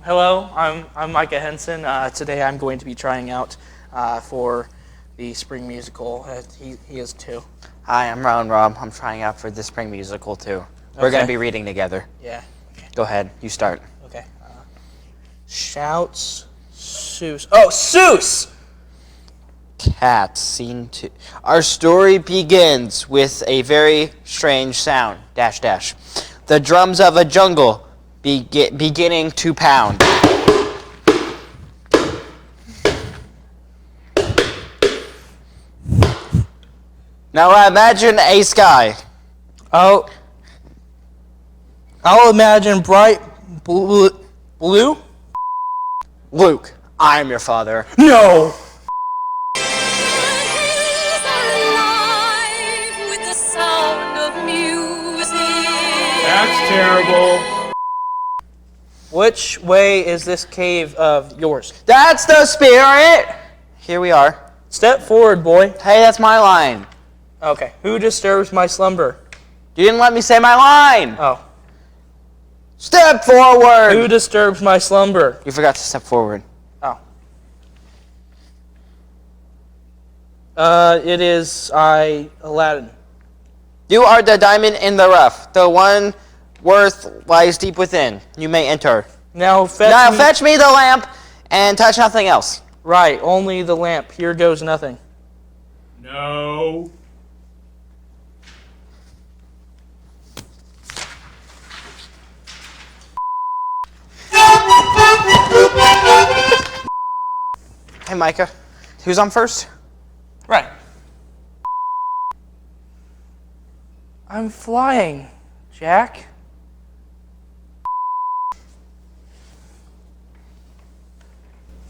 Hello, I'm Micah Henson. Today I'm going to be trying out for the spring musical. He is too. Hi, I'm Rylan Rob. I'm trying out for the spring musical too. We're going to be reading together. Yeah. Okay. Go ahead. You start. Okay. Shouts, Seuss. Oh, Seuss! Cats, scene 2. Our story begins with a very strange sound. Dash dash. The drums of a jungle beginning to pound. Now imagine a sky. I'll imagine bright blue. Luke, I am your father. No! That's terrible. Which way is this cave of yours? That's the spirit! Here we are. Step forward, boy. Hey, that's my line. Okay. Who disturbs my slumber? You didn't let me say my line. Oh. Step forward. Who disturbs my slumber? You forgot to step forward. Oh. It is Aladdin. You are the diamond in the rough. The one worth lies deep within. You may enter. Now fetch me the lamp and touch nothing else. Right, only the lamp. Here goes nothing. No. Hey, Micah. Who's on first? Right. I'm flying, Jack.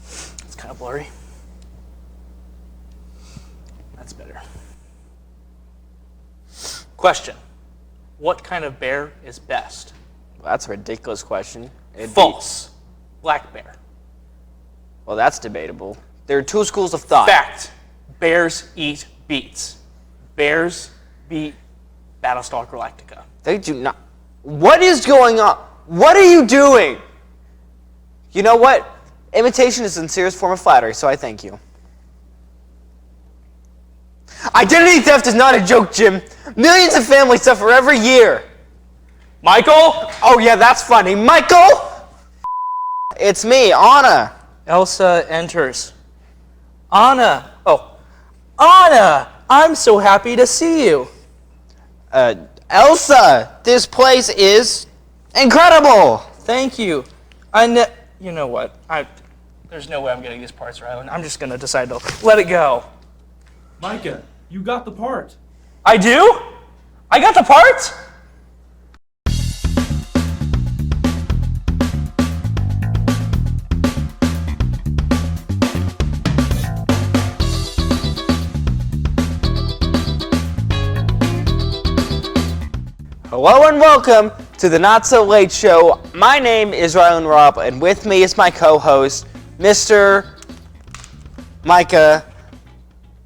It's kind of blurry. That's better. Question. What kind of bear is best? Well, that's a ridiculous question. False. Black bear. Well, that's debatable. There are two schools of thought. Fact. Bears eat beets. Bears beat Battlestar Galactica. They do not. What is going on? What are you doing? You know what? Imitation is the sincerest form of flattery, so I thank you. Identity theft is not a joke, Jim. Millions of families suffer every year. Michael? Oh, yeah, that's funny. Michael? It's me, Anna. Elsa enters. Anna! Oh. Anna! I'm so happy to see you. Elsa, this place is incredible. Thank you. You know what? There's no way I'm getting these parts right. I'm just going to decide to let it go. Micah, you got the part. I do? I got the parts? Hello and welcome to the Not So Late Show. My name is Rylan Robb, and with me is my co-host, Mr. Micah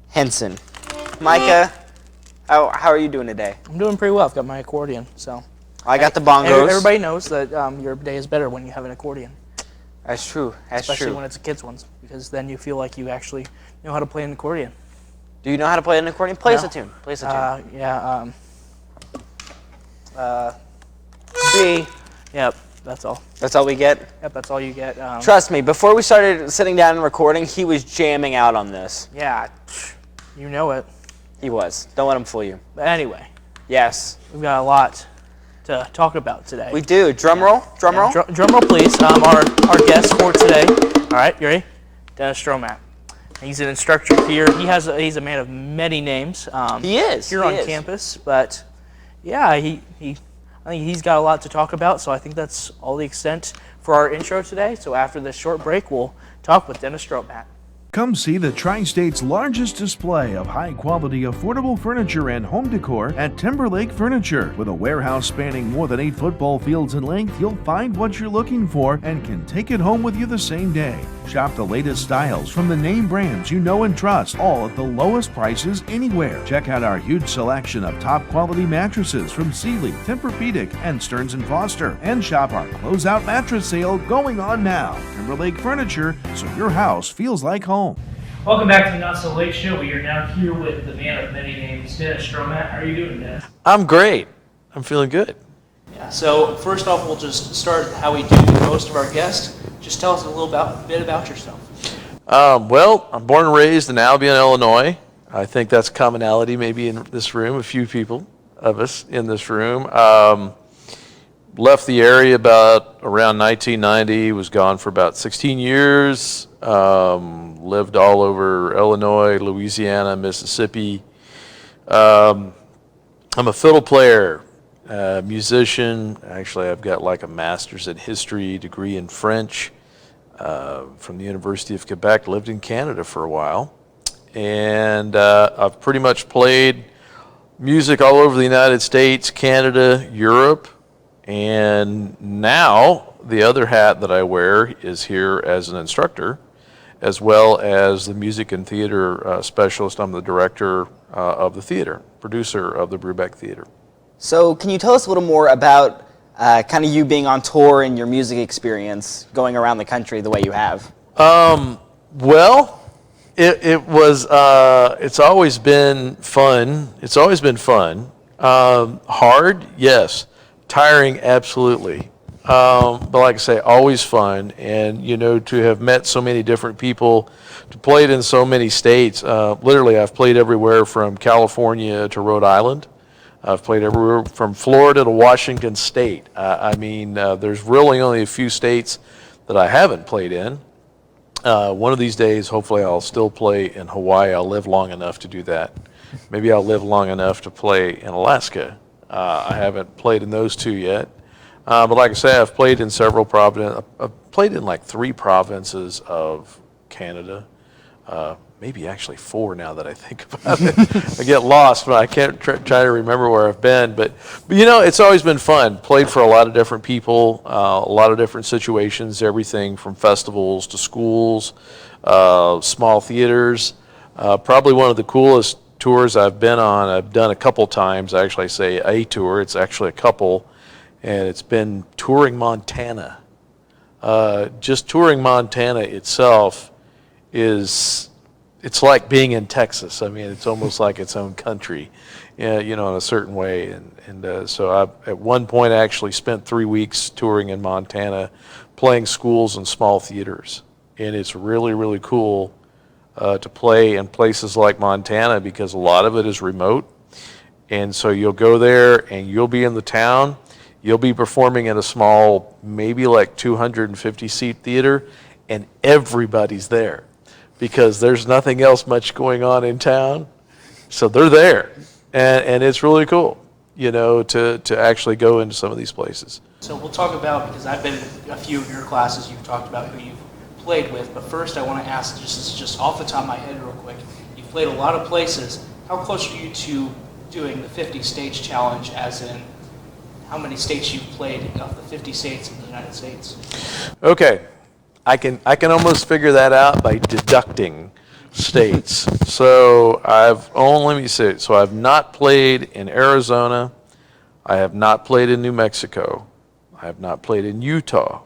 Henson. Micah, how are you doing today? I'm doing pretty well. I've got my accordion, so. I got the bongos. Everybody knows that your day is better when you have an accordion. That's true. Especially when it's a kid's one, because then you feel like you actually know how to play an accordion. Do you know how to play an accordion? Play us No. a tune. Play us a tune. Yeah. B. Yep, that's all. That's all we get? Yep, that's all you get. Trust me, before we started sitting down and recording, he was jamming out on this. Yeah, you know it. He was. Don't let him fool you. But anyway, Yes. we've got a lot to talk about today. We do. Drum roll. Drum roll. Drum roll, please. Our guest for today. All right, you ready? Dennis Stroughmatt. He's an instructor here. He's a man of many names. He is. Here on campus, but yeah, I think he's got a lot to talk about. So I think that's all the extent for our intro today. So after this short break, we'll talk with Dennis Stroughmatt. Come see the Tri-State's largest display of high-quality, affordable furniture and home decor at Timberlake Furniture. With a warehouse spanning more than 8 football fields in length, you'll find what you're looking for and can take it home with you the same day. Shop the latest styles from the name brands you know and trust, all at the lowest prices anywhere. Check out our huge selection of top-quality mattresses from Sealy, Tempur-Pedic, and Stearns & Foster. And shop our closeout mattress sale going on now. Timberlake Furniture, so your house feels like home. Welcome back to the Not So Late Show. We are now here with the man of many names, Dennis Stroughmatt. How are you doing, Dennis? I'm great. I'm feeling good. Yeah. So first off, we'll just start how we do with most of our guests. Just tell us a bit about yourself. Well, I'm born and raised in Albion, Illinois. I think that's a commonality maybe in this room, a few people of us in this room. Left the area about around 1990, was gone for about 16 years, lived all over Illinois, Louisiana, Mississippi. I'm a fiddle player, musician. Actually, I've got like a master's in history, degree in French from the University of Quebec, lived in Canada for a while. And I've pretty much played music all over the United States, Canada, Europe. And now the other hat that I wear is here as an instructor, as well as the music and theater specialist. I'm the director of the theater, producer of the Brubeck Theater. So can you tell us a little more about kind of you being on tour and your music experience going around the country the way you have? Well, it's always been fun. It's always been fun. Hard, yes. Tiring, absolutely. But like I say, always fun. And, to have met so many different people, to play it in so many states. Literally, I've played everywhere from California to Rhode Island. I've played everywhere from Florida to Washington State. There's really only a few states that I haven't played in. One of these days, hopefully, I'll still play in Hawaii. I'll live long enough to do that. Maybe I'll live long enough to play in Alaska. I haven't played in those two yet. But like I say, I've played in several provinces. I've played in like 3 provinces of Canada. Maybe actually 4 now that I think about it. I get lost, but I can't try to remember where I've been. But it's always been fun. Played for a lot of different people, a lot of different situations, everything from festivals to schools, small theaters. Probably one of the coolest tours I've been on, I've done a couple times. I actually say a tour, it's actually a couple, and it's been touring Montana. Just touring Montana itself it's like being in Texas. It's almost like its own country, in a certain way. And so I, at one point, I actually spent 3 weeks touring in Montana, playing schools and small theaters. And it's really, really cool to play in places like Montana because a lot of it is remote. And so you'll go there and you'll be in the town. You'll be performing in a small, maybe like 250-seat theater, and everybody's there because there's nothing else much going on in town. So they're there. And it's really cool, to actually go into some of these places. So we'll talk about, because I've been in a few of your classes, you've talked about who you've played with, but first I want to ask, just off the top of my head real quick, you've played a lot of places. How close are you to doing the 50 stage challenge, as in how many states you've played of the 50 states in the United States? Okay, I can almost figure that out by deducting states. So I've not played in Arizona, I have not played in New Mexico, I have not played in Utah,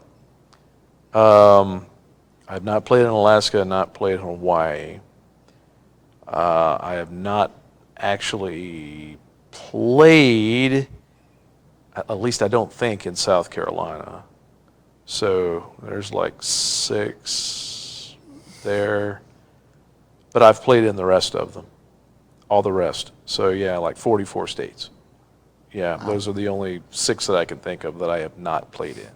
I've not played in Alaska, not played in Hawaii. I have not actually played, at least I don't think, in South Carolina. So there's like 6 there. But I've played in the rest of them, all the rest. So yeah, like 44 states. Yeah, those are the only 6 that I can think of that I have not played in.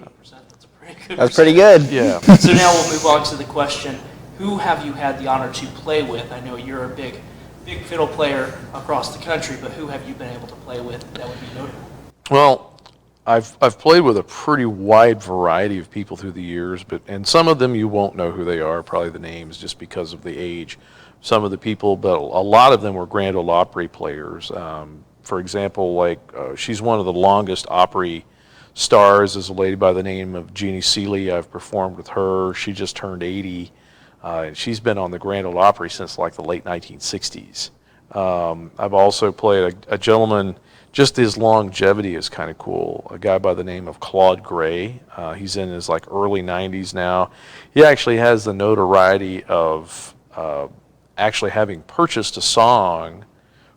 88%, that's a pretty good That's pretty good. Yeah. So now we'll move on to the question, who have you had the honor to play with? I know you're a big fiddle player across the country, but who have you been able to play with that would be notable? Well, I've played with a pretty wide variety of people through the years, and some of them you won't know who they are, probably the names, just because of the age. Some of the people, but a lot of them were Grand Ole Opry players. For example, like she's one of the longest Opry stars, is a lady by the name of Jeannie Seeley. I've performed with her. She just turned 80. And she's been on the Grand Ole Opry since like the late 1960s. I've also played a gentleman. Just his longevity is kind of cool. A guy by the name of Claude Gray. He's in his like early 90s now. He actually has the notoriety of actually having purchased a song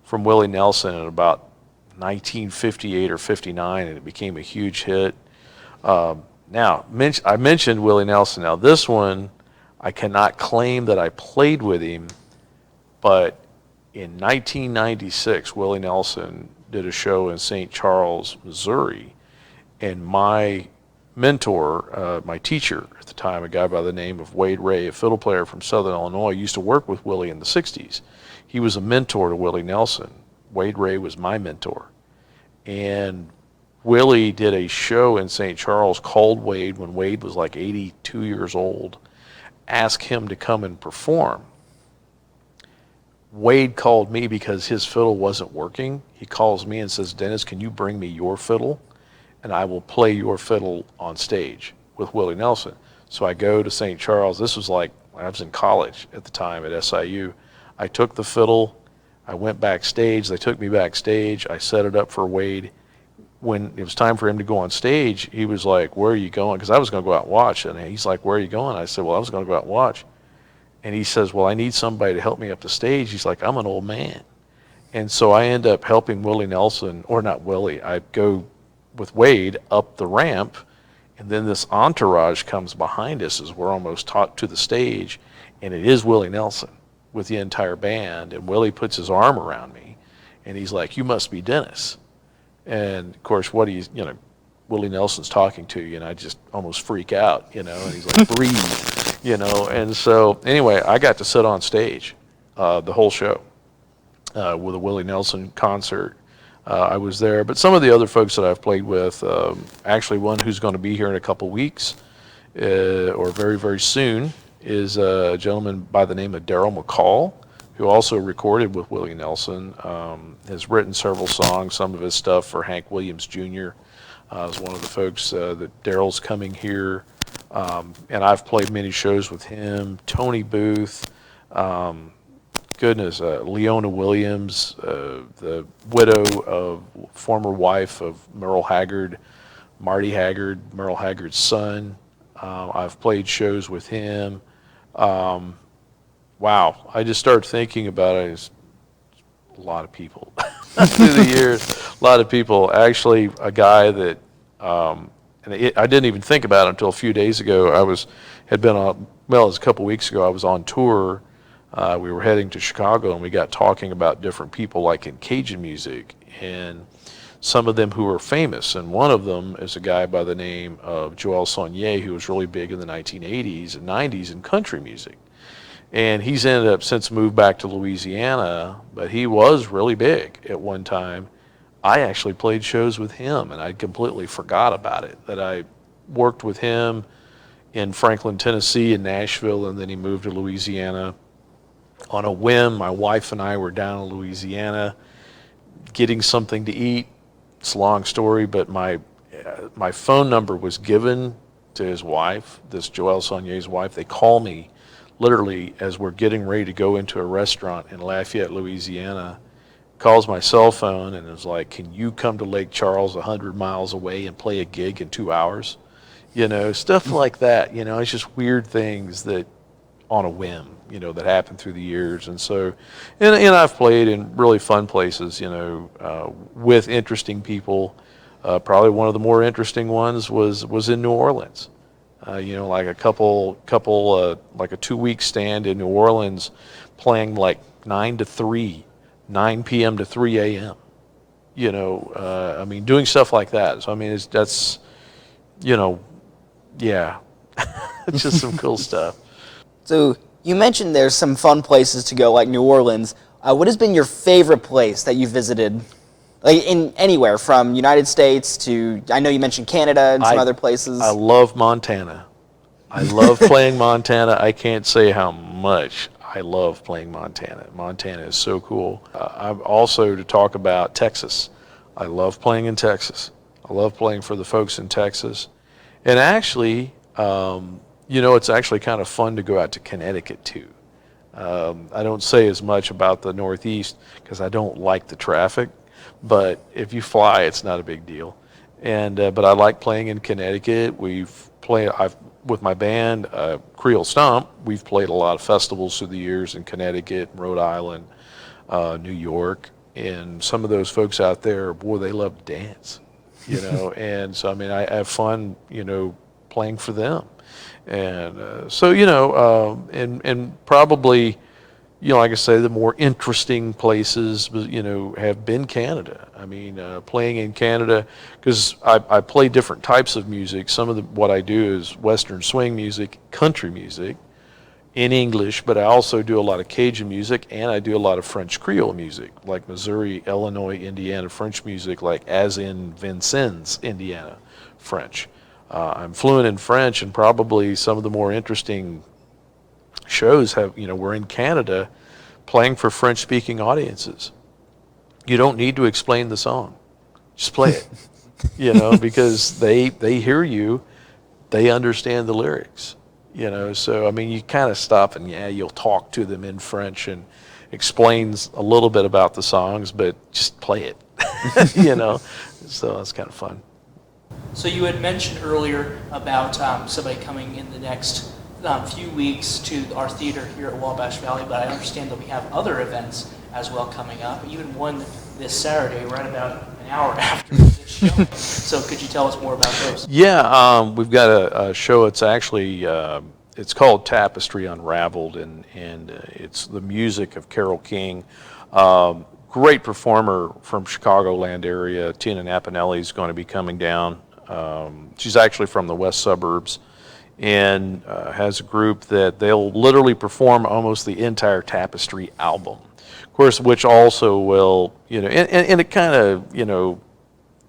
from Willie Nelson in about 1958 or 59, and it became a huge hit. Now, I mentioned Willie Nelson. Now, this one, I cannot claim that I played with him, but in 1996, Willie Nelson did a show in St. Charles, Missouri, and my mentor, my teacher at the time, a guy by the name of Wade Ray, a fiddle player from Southern Illinois, used to work with Willie in the 60s. He was a mentor to Willie Nelson. Wade Ray was my mentor. And Willie did a show in St. Charles, called Wade when Wade was like 82 years old, asked him to come and perform. Wade called me because his fiddle wasn't working. He calls me and says, "Dennis, can you bring me your fiddle? And I will play your fiddle on stage with Willie Nelson." So I go to St. Charles. This was like, I was in college at the time at SIU. I took the fiddle. I went backstage. They took me backstage. I set it up for Wade. When it was time for him to go on stage, he was like, "Where are you going?" Because I was going to go out and watch. And he's like, "Where are you going?" I said, "Well, I was going to go out and watch." And he says, "Well, I need somebody to help me up the stage." He's like, "I'm an old man." And so I end up helping Willie Nelson, or not Willie, I go with Wade up the ramp, and then this entourage comes behind us as we're almost taught to the stage, and it is Willie Nelson with the entire band. And Willie puts his arm around me, and he's like, "You must be Dennis." And of course, Willie Nelson's talking to you, and I just almost freak out, and he's like, "Breathe." And so anyway, I got to sit on stage the whole show with a Willie Nelson concert. I was there, but some of the other folks that I've played with, actually one who's going to be here in a couple weeks or very, very soon, is a gentleman by the name of Daryl McCall, who also recorded with Willie Nelson, has written several songs, some of his stuff for Hank Williams Jr. Is one of the folks that Daryl's coming here. And I've played many shows with him. Tony Booth, Leona Williams, the widow of former wife of Merle Haggard, Marty Haggard, Merle Haggard's son. I've played shows with him. Wow, I just started thinking about it. It's a lot of people through the years. A lot of people. Actually, a guy that. I didn't even think about it until a few days ago. It was a couple weeks ago, I was on tour. We were heading to Chicago, and we got talking about different people like in Cajun music, and some of them who are famous. And one of them is a guy by the name of Joel Saunier, who was really big in the 1980s and 90s in country music. And he's ended up since moved back to Louisiana, but he was really big at one time. I actually played shows with him, and I completely forgot about it, that I worked with him in Franklin, Tennessee, and Nashville, and then he moved to Louisiana. On a whim, my wife and I were down in Louisiana getting something to eat. It's a long story, but my phone number was given to his wife, this Joel Saunier's wife. They call me literally as we're getting ready to go into a restaurant in Lafayette, Louisiana. Calls my cell phone and is like, "Can you come to Lake Charles 100 miles away and play a gig in 2 hours?" Stuff like that. It's just weird things that on a whim, that happen through the years. And so, and I've played in really fun places, with interesting people. Probably one of the more interesting ones was in New Orleans. Like a like a 2-week stand in New Orleans, playing like 9 p.m. to 3 a.m. Doing stuff like that. So that's yeah, it's just some cool stuff. So you mentioned there's some fun places to go, like New Orleans. What has been your favorite place that you visited? Like in anywhere from United States to, I know you mentioned Canada and some other places. I love Montana. I love playing Montana. I can't say how much I love playing Montana. Montana is so cool. I'm also to talk about Texas. I love playing in Texas. I love playing for the folks in Texas. And actually, it's actually kind of fun to go out to Connecticut too. I don't say as much about the Northeast because I don't like the traffic, but if you fly, it's not a big deal. And but I like playing in Connecticut. I've with my band, Creole Stomp. We've played a lot of festivals through the years in Connecticut, Rhode Island, New York, and some of those folks out there, boy, they love to dance, And so I have fun, playing for them. And and probably, like I say, the more interesting places, have been Canada. Playing in Canada, because I play different types of music. Some of what I do is Western swing music, country music in English, but I also do a lot of Cajun music, and I do a lot of French Creole music, like Missouri, Illinois, Indiana French music, like as in Vincennes, Indiana French. I'm fluent in French, and probably some of the more interesting shows we're in Canada playing for French-speaking audiences. You don't need to explain the song. Just play it, because they hear you, they understand the lyrics, So, you kind of stop and, you'll talk to them in French and explains a little bit about the songs, but just play it, So that's kind of fun. So you had mentioned earlier about somebody coming in the next few weeks to our theater here at Wabash Valley, but I understand that we have other events as well coming up, even one this Saturday, right about an hour after this show. So could you tell us more about those? Yeah, we've got a show. It's actually it's called Tapestry Unraveled, and it's the music of Carole King. Great performer from Chicagoland area. Tina Napinelli is going to be coming down. She's actually from the west suburbs, and has a group that they'll literally perform almost the entire Tapestry album. Of course, which also will, and it kind of,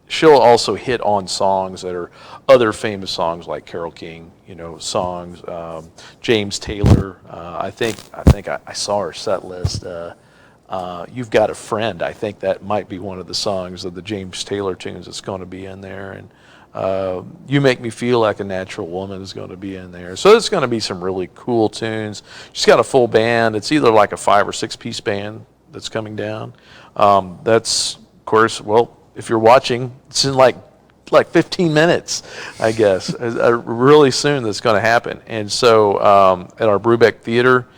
she'll also hit on songs that are other famous songs like Carole King, songs. James Taylor, I think I saw her set list. You've Got a Friend. I think that might be one of the songs of the James Taylor tunes that's going to be in there. And You Make Me Feel Like a Natural Woman is going to be in there. So it's going to be some really cool tunes. She's got a full band. It's either like a 5 or 6 piece band that's coming down. That's, of course, well, if you're watching, it's in like 15 minutes, I guess. Really soon that's going to happen. And so at our Brubeck Theater,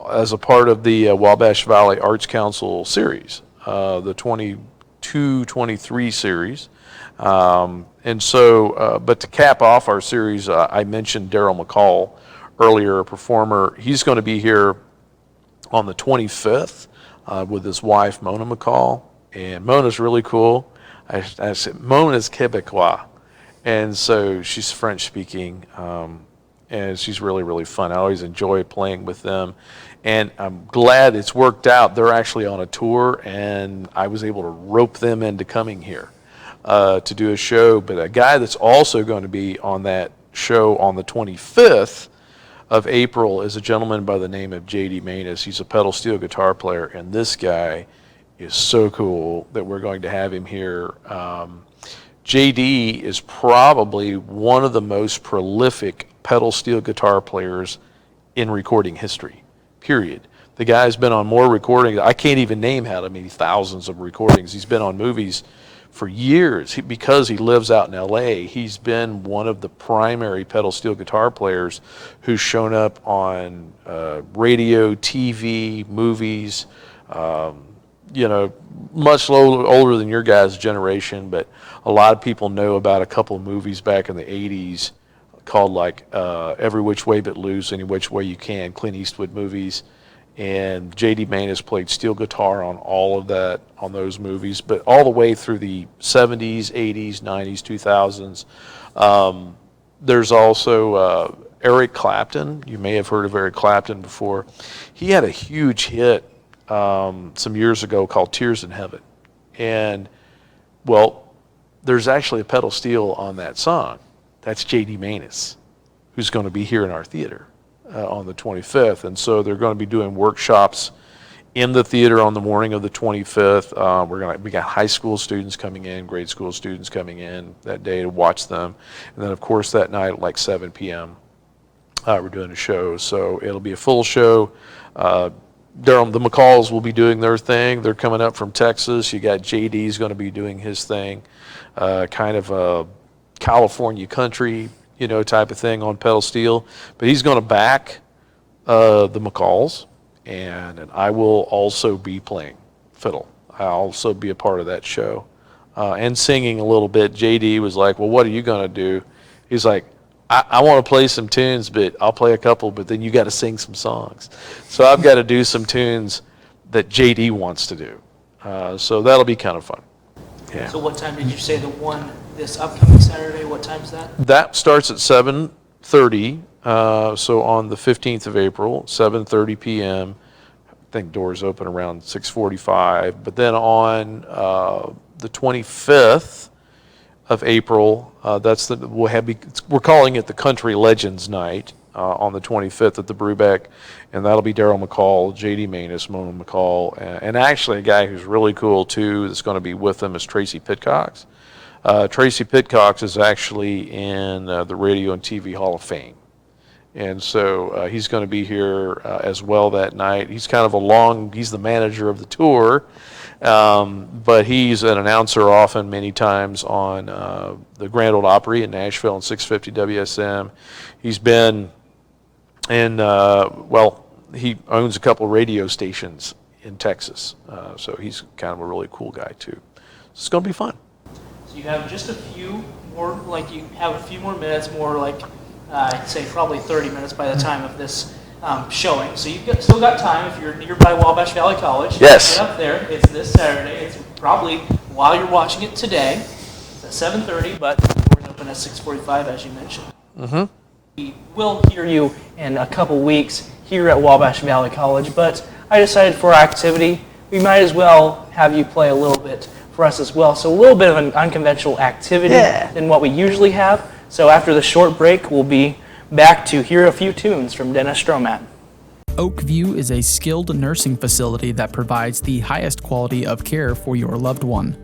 as a part of the Wabash Valley Arts Council series, the 22-23 series. And so, but to cap off our series, I mentioned Daryl McCall earlier, a performer. He's going to be here on the 25th with his wife, Mona McCall. And Mona's really cool. I said, Mona's Quebecois. And so she's French speaking. And she's really, really fun. I always enjoy playing with them. And I'm glad it's worked out. They're actually on a tour, and I was able to rope them into coming here to do a show. But a guy that's also going to be on that show on the 25th of April is a gentleman by the name of J.D. Maness. He's a pedal steel guitar player, and this guy is so cool that we're going to have him here. J.D. is probably one of the most prolific pedal steel guitar players in recording history, period. The guy's been on more recordings. I can't even name how many thousands of recordings. He's been on movies for years. Because he lives out in L.A., he's been one of the primary pedal steel guitar players who's shown up on radio, TV, movies, much older than your guys' generation, but a lot of people know about a couple of movies back in the 80s called like Every Which Way But Loose, Any Which Way You Can, Clint Eastwood movies. And J.D. Maness played steel guitar on all of that, on those movies, but all the way through the 70s, 80s, 90s, 2000s. There's also Eric Clapton. You may have heard of Eric Clapton before. He had a huge hit some years ago called Tears in Heaven. And Well, there's actually a pedal steel on that song. That's J.D. Maness, who's going to be here in our theater on the 25th. And so they're going to be doing workshops in the theater on the morning of the 25th. We got high school students coming in, grade school students coming in that day to watch them. And then, of course, that night at like 7 p.m., we're doing a show. So it'll be a full show. The McCalls will be doing their thing. They're coming up from Texas. You got JD's going to be doing his thing, kind of a California country, type of thing on pedal steel. But he's going to back the McCalls, and I will also be playing fiddle. I'll also be a part of that show and singing a little bit. JD was like, well, what are you going to do? He's like, I want to play some tunes, but I'll play a couple, but then you got to sing some songs. So I've got to do some tunes that JD wants to do. So that'll be kind of fun. Yeah. So what time did you say the one this upcoming Saturday? What time is that? That starts at 7:30. So on the 15th of April, 7:30 p.m. I think doors open around 6:45. But then on the 25th of April, we're calling it the Country Legends Night on the 25th at the Brubeck, and that'll be Daryl McCall, J.D. Maness, Mona McCall, and actually a guy who's really cool too that's going to be with them is Tracy Pitcox. Tracy Pitcox is actually in the Radio and TV Hall of Fame. And so he's going to be here as well that night. He's kind of he's the manager of the tour, but he's an announcer often many times on the Grand Ole Opry in Nashville and 650 WSM. He's been in, he owns a couple radio stations in Texas. So he's kind of a really cool guy too. So it's going to be fun. So you have just a few more minutes, I'd say probably 30 minutes by the time of this showing. So you've still got time if you're nearby Wabash Valley College. Yes. Get up there. It's this Saturday. It's probably while you're watching it today. It's at 7:30, but doors open at 6:45, as you mentioned. Mm-hmm. We will hear you in a couple weeks here at Wabash Valley College, but I decided for our activity, we might as well have you play a little bit for us as well. So a little bit of an unconventional activity than what we usually have. So after the short break, we'll be back to hear a few tunes from Dennis Stroughmatt. Oakview is a skilled nursing facility that provides the highest quality of care for your loved one.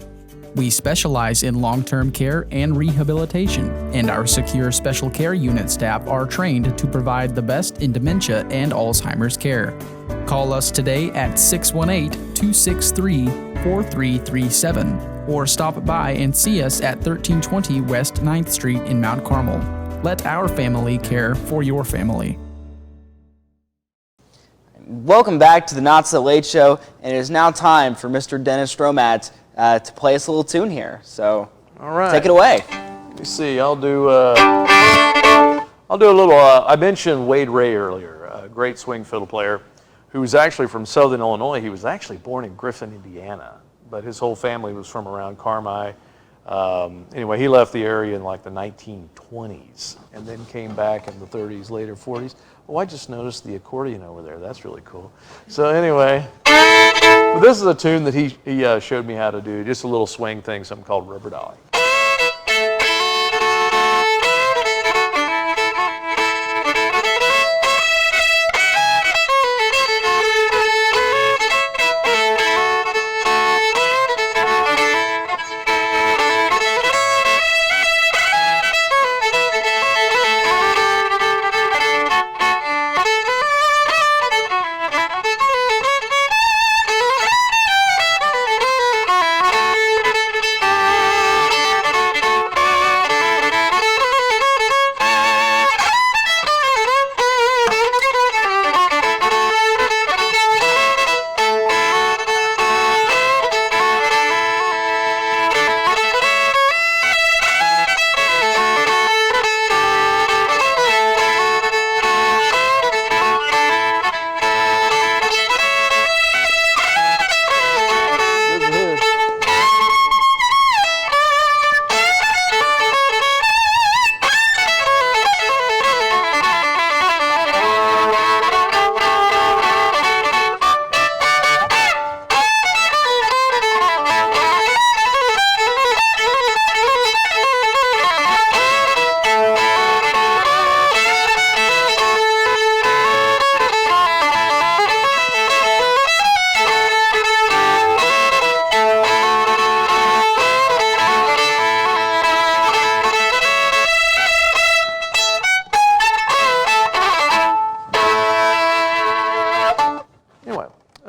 We specialize in long-term care and rehabilitation, and our secure special care unit staff are trained to provide the best in dementia and Alzheimer's care. Call us today at 618-263-4337 or stop by and see us at 1320 West 9th Street in Mount Carmel. Let our family care for your family. Welcome back to the Not So Late Show, and it is now time for Mr. Dennis Stroughmatt to play us a little tune here. So, all right, take it away. Let me see. I'll do a little. I mentioned Wade Ray earlier, a great swing fiddle player, who was actually from Southern Illinois. He was actually born in Griffin, Indiana, but his whole family was from around Carmi. Anyway, he left the area in like the 1920s and then came back in the 30s, later 40s. Oh, I just noticed the accordion over there. That's really cool. So anyway, but this is a tune that he showed me how to do, just a little swing thing, something called Rubber Dolly.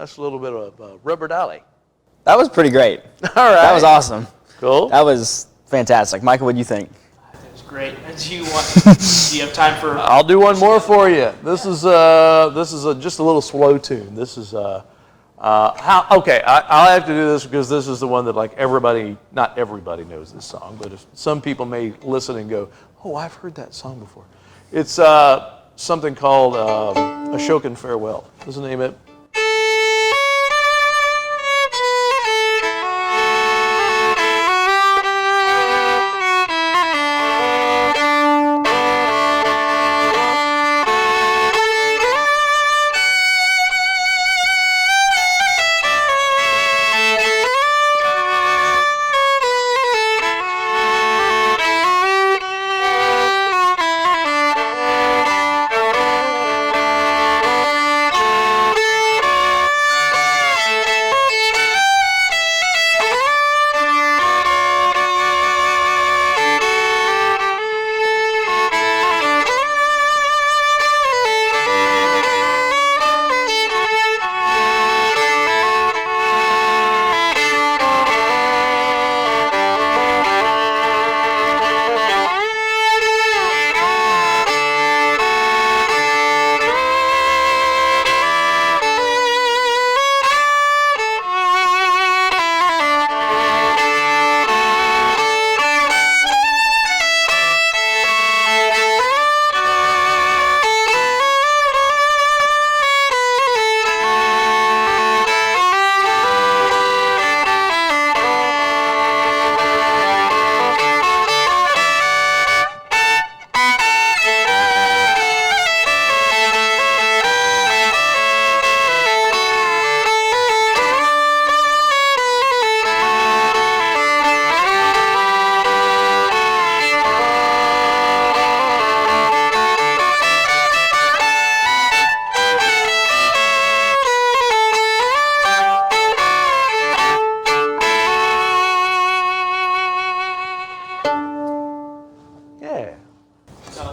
That's a little bit of Rubber Dolly. That was pretty great. All right. That was awesome. Cool. That was fantastic. Michael, what do you think? That was great. Do you have time for? I'll do one more for you. This is just a little slow tune. This is I'll have to do this because this is the one that like not everybody knows this song, but if some people may listen and go, oh, I've heard that song before. It's something called Ashokan Farewell. What's the name of it?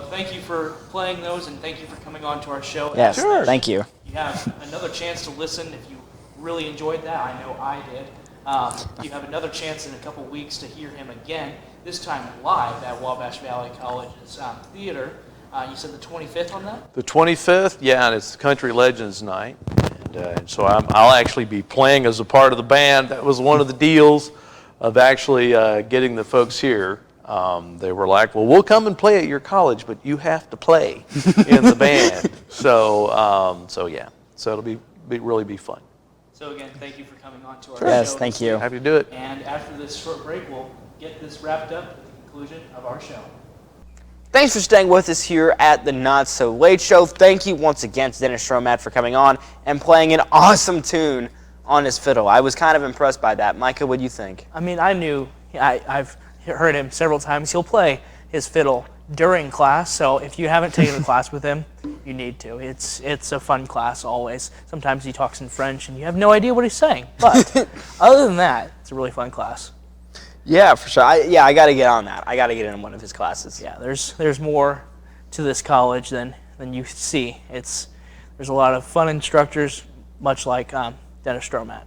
Thank you for playing those, and thank you for coming on to our show. Yes, Sure. thank you. You have another chance to listen if you really enjoyed that. I know I did. You have another chance in a couple weeks to hear him again, this time live at Wabash Valley College's theater. You said the 25th on that? The 25th, yeah, and it's the Country Legends Night. And so I'll actually be playing as a part of the band. That was one of the deals of actually getting the folks here. They were like, well, we'll come and play at your college, but you have to play in the band. So yeah, so it'll really be fun. So again, thank you for coming on to our Yes, show. thank you. Happy to do it. And after this short break, we'll get this wrapped up at the conclusion of our show. Thanks for staying with us here at the Not So Late Show. Thank you once again to Dennis Stroughmatt for coming on and playing an awesome tune on his fiddle. I was kind of impressed by that. Micah, what do you think? I mean, I knew, I've heard him several times. He'll play his fiddle during class, so if you haven't taken a class with him, you need to. It's a fun class always. Sometimes he talks in French and you have no idea what he's saying, but other than that, it's a really fun class. Yeah, for sure. I got to get on that. I got to get in one of his classes. Yeah, there's more to this college than you see. There's a lot of fun instructors, much like Dennis Stroughmatt.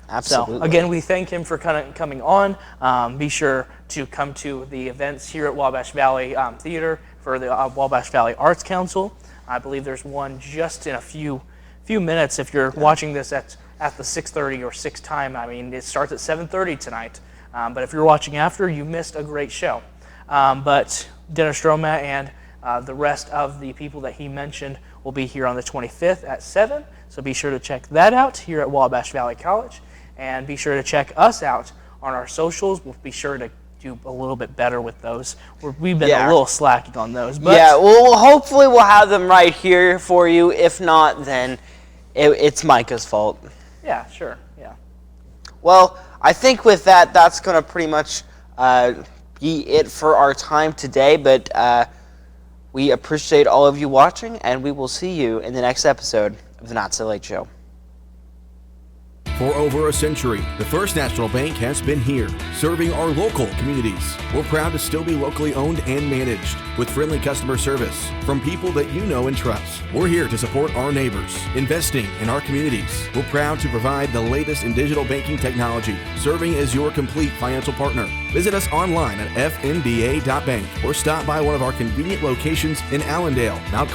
Absolutely. So again, we thank him for coming on. Be sure to come to the events here at Wabash Valley Theater for the Wabash Valley Arts Council. I believe there's one just in a few minutes. If you're watching this at the 6:30 or 6 time, I mean, it starts at 7:30 tonight. But if you're watching after, you missed a great show. But Dennis Stroughmatt and the rest of the people that he mentioned will be here on the 25th at 7. So be sure to check that out here at Wabash Valley College. And be sure to check us out on our socials. We'll be sure to do a little bit better with those. We've been a little slacking on those. But yeah, well, hopefully we'll have them right here for you. If not, then it's Micah's fault. Yeah, sure. Yeah. Well, I think with that, that's going to pretty much be it for our time today. But we appreciate all of you watching, and we will see you in the next episode of The Not So Late Show. For over a century, the First National Bank has been here, serving our local communities. We're proud to still be locally owned and managed, with friendly customer service from people that you know and trust. We're here to support our neighbors, investing in our communities. We're proud to provide the latest in digital banking technology, serving as your complete financial partner. Visit us online at fnba.bank or stop by one of our convenient locations in Allendale, Mount Carmel,